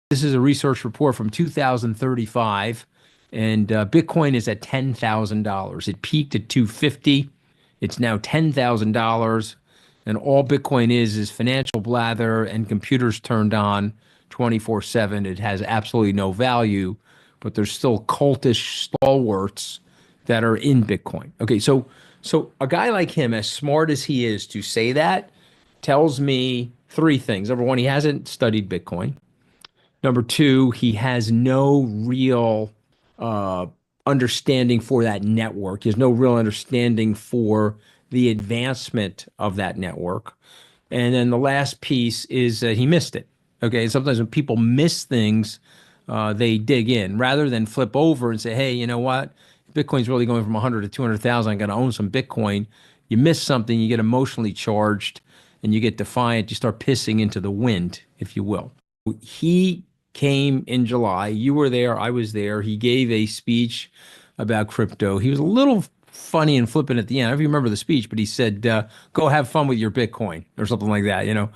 This is a research report from 2035, and Bitcoin is at $10,000. It peaked at 250. It's now $10,000, and all Bitcoin is financial blather and computers turned on 24/7. It has absolutely no value, but there's still cultish stalwarts that are in Bitcoin. Okay, so a guy like him, as smart as he is to say that, tells me three things. Number one, he hasn't studied Bitcoin. Number two, he has no real uh, understanding for that network. He has no real understanding for the advancement of that network. And then the last piece is he missed it. Okay. Sometimes when people miss things, they dig in rather than flip over and say, hey, you know what? Bitcoin's really going from 100 to 200,000. I'm going to own some Bitcoin. You miss something, you get emotionally charged and you get defiant. You start pissing into the wind, if you will. He came in July. You were there. I was there. He gave a speech about crypto. He was a little funny and flippant at the end. I don't remember the speech, but he said, go have fun with your Bitcoin or something like that, you know.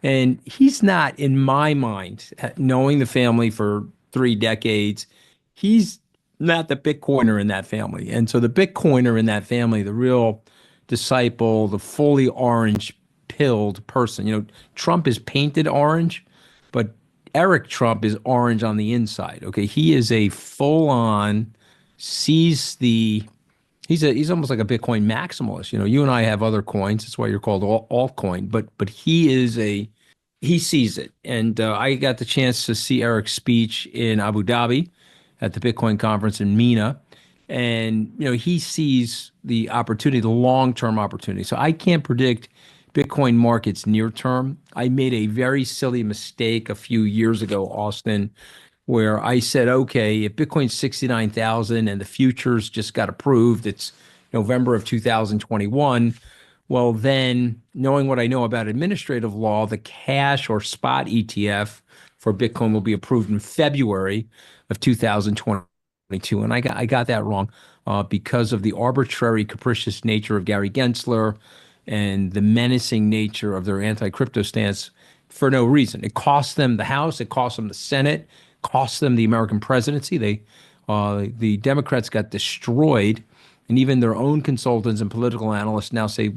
And he's not, in my mind, knowing the family for 3 decades, he's not the Bitcoiner in that family. And so the Bitcoiner in that family, the real disciple, the fully orange pilled person, you know, Trump is painted orange, but Eric Trump is orange on the inside. Okay, he is a full on sees the he's almost like a Bitcoin maximalist. You know, you and I have other coins. That's why you're called altcoin. But he sees it. And I got the chance to see Eric's speech in Abu Dhabi at the Bitcoin conference in Mina. And, you know, he sees the opportunity, the long-term opportunity. So I can't predict Bitcoin markets near term. I made a very silly mistake a few years ago, Austin, where I said, okay, if Bitcoin's 69,000 and the futures just got approved, it's November of 2021. Well, then knowing what I know about administrative law, the cash or spot ETF for Bitcoin will be approved in February of 2022. And I got that wrong because of the arbitrary, capricious nature of Gary Gensler and the menacing nature of their anti-crypto stance for no reason. It cost them the House, it cost them the Senate, cost them the American presidency. The Democrats got destroyed, and even their own consultants and political analysts now say,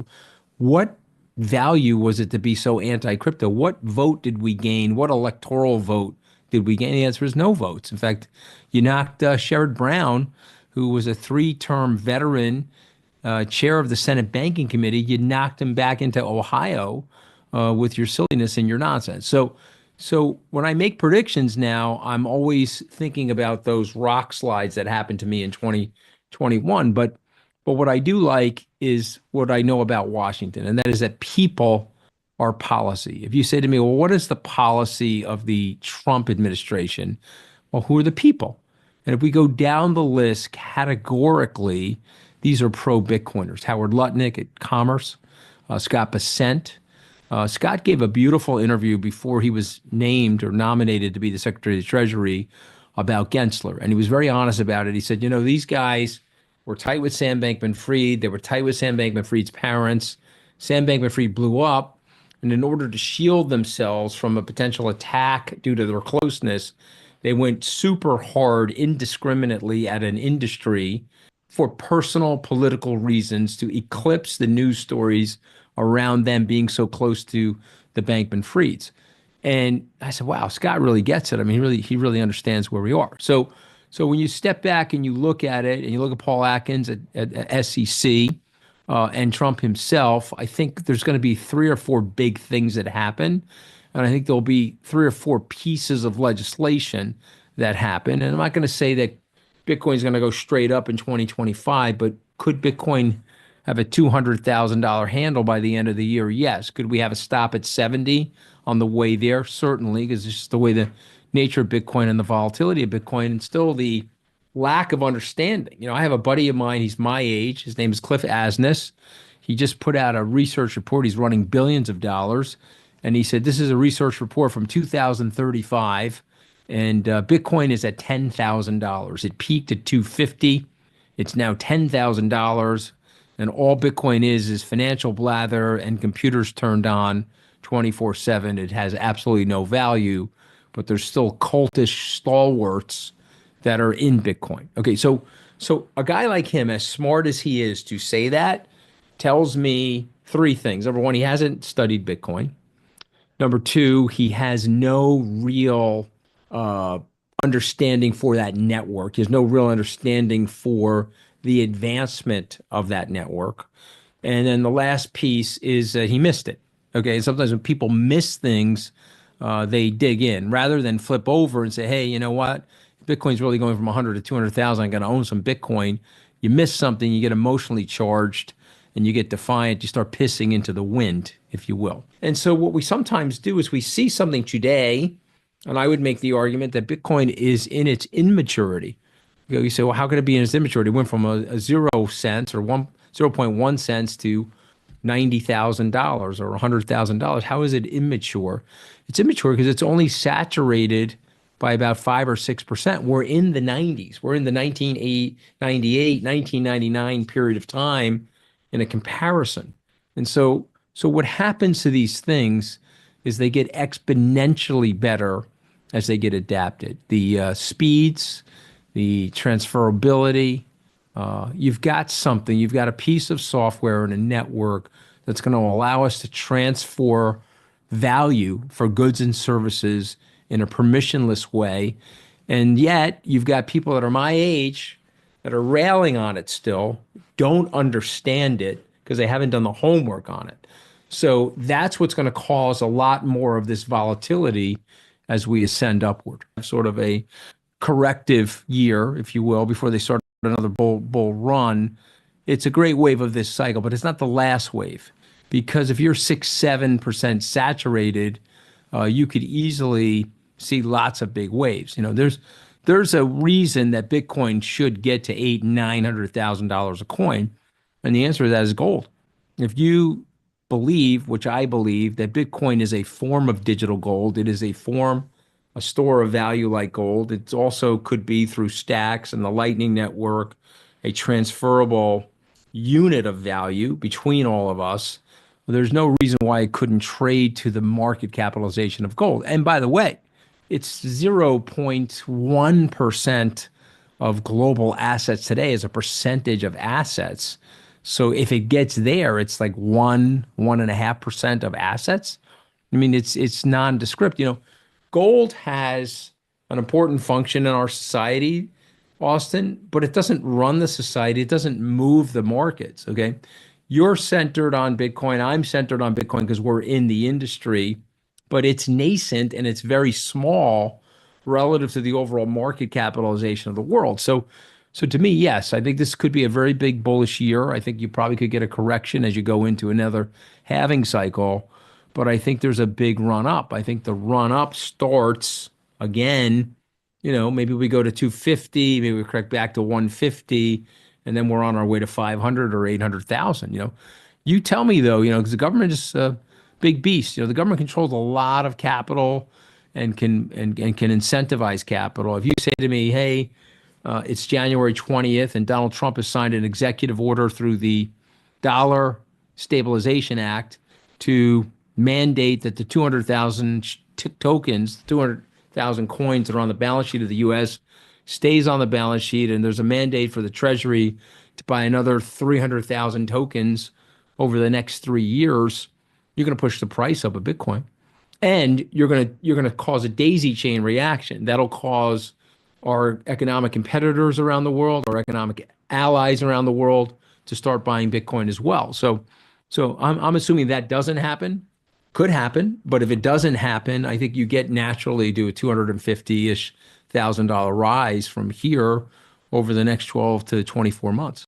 what value was it to be so anti-crypto? What vote did we gain? What electoral vote did we gain? The answer is no votes. In fact, you knocked Sherrod Brown, who was a 3-term veteran chair of the Senate Banking Committee, you knocked him back into Ohio with your silliness and your nonsense. So when I make predictions now, I'm always thinking about those rock slides that happened to me in 2021. But what I do like is what I know about Washington, and that is that people are policy. If you say to me, well, what is the policy of the Trump administration? Well, who are the people? And if we go down the list categorically, these are pro-Bitcoiners. Howard Lutnick at Commerce, Scott Bessent. Scott gave a beautiful interview before he was named or nominated to be the Secretary of the Treasury about Gensler. And he was very honest about it. He said, you know, these guys were tight with Sam Bankman-Fried. They were tight with Sam Bankman-Fried's parents. Sam Bankman-Fried blew up. And in order to shield themselves from a potential attack due to their closeness, they went super hard indiscriminately at an industry for personal political reasons to eclipse the news stories around them being so close to the Bankman-Frieds. And I said, wow, Scott really gets it. I mean, he really understands where we are. So when you step back and you look at it and you look at Paul Atkins at SEC and Trump himself, I think there's going to be 3 or 4 big things that happen. And I think there'll be 3 or 4 pieces of legislation that happen. And I'm not going to say that Bitcoin's going to go straight up in 2025, but could Bitcoin have a $200,000 handle by the end of the year? Yes. Could we have a stop at 70 on the way there? Certainly, because it's just the way the nature of Bitcoin and the volatility of Bitcoin and still the lack of understanding. You know, I have a buddy of mine, he's my age. His name is Cliff Asness. He just put out a research report. He's running billions of dollars. And he said, this is a research report from 2035. And Bitcoin is at $10,000. It peaked at 250. It's now $10,000. And all Bitcoin is financial blather and computers turned on 24/7. It has absolutely no value, but there's still cultish stalwarts that are in Bitcoin. Okay, so a guy like him, as smart as he is to say that, tells me three things. Number one, he hasn't studied Bitcoin. Number two, he has no real uh, understanding for that network. He has no real understanding for the advancement of that network. And then the last piece is he missed it. Okay. Sometimes when people miss things, they dig in rather than flip over and say, hey, you know what? Bitcoin's really going from 100 to 200,000. I'm going to own some Bitcoin. You miss something, you get emotionally charged and you get defiant. You start pissing into the wind, if you will. And so what we sometimes do is we see something today, and I would make the argument that Bitcoin is in its immaturity. You say, well, how could it be in its immaturity? It went from a 0 cents or 0.1 cents to $90,000 or $100,000. How is it immature? It's immature because it's only saturated by about 5 or 6%. We're in the 90s. We're in the 1998, 1999 period of time in a comparison. And so what happens to these things is they get exponentially better as they get adapted. The speeds, the transferability, you've got something, you've got a piece of software and a network that's going to allow us to transfer value for goods and services in a permissionless way. And yet you've got people that are my age that are railing on it still, don't understand it because they haven't done the homework on it. So that's what's going to cause a lot more of this volatility as we ascend upward. Sort of a corrective year, if you will, before they start another bull run. It's a great wave of this cycle, but it's not the last wave, because if you're 6-7% saturated, you could easily see lots of big waves. There's a reason that Bitcoin should get to $800,000-900,000 a coin, and the answer to that is gold. If you believe, which I believe, that Bitcoin is a form of digital gold, it is a store of value like gold. It also could be through stacks and the Lightning Network, a transferable unit of value between all of us. There's no reason why it couldn't trade to the market capitalization of gold. And by the way, it's 0.1% of global assets today as a percentage of assets. So if it gets there, it's like 1.5% of assets. I mean, it's nondescript. Gold has an important function in our society, Austin, but it doesn't run the society. It doesn't move the markets. Okay. You're centered on Bitcoin. I'm centered on Bitcoin because we're in the industry, but it's nascent and it's very small relative to the overall market capitalization of the world. So to me, yes, I think this could be a very big bullish year. I think you probably could get a correction as you go into another halving cycle, but I think there's a big run up. I think the run up starts again, maybe we go to 250, maybe we correct back to 150, and then we're on our way to 500 or 800,000. You tell me though, because the government is a big beast. The government controls a lot of capital and can incentivize capital. If you say to me, hey, it's January 20th and Donald Trump has signed an executive order through the Dollar Stabilization Act to mandate that the 200,000 tokens, 200,000 coins that are on the balance sheet of the U.S. stays on the balance sheet, and there's a mandate for the Treasury to buy another 300,000 tokens over the next 3 years. You're going to push the price up of Bitcoin, and you're going to cause a daisy chain reaction that'll cause our economic competitors around the world, our economic allies around the world, to start buying Bitcoin as well. So I'm assuming that doesn't happen. Could happen, but if it doesn't happen, I think you get naturally to a $250,000-ish rise from here over the next 12 to 24 months.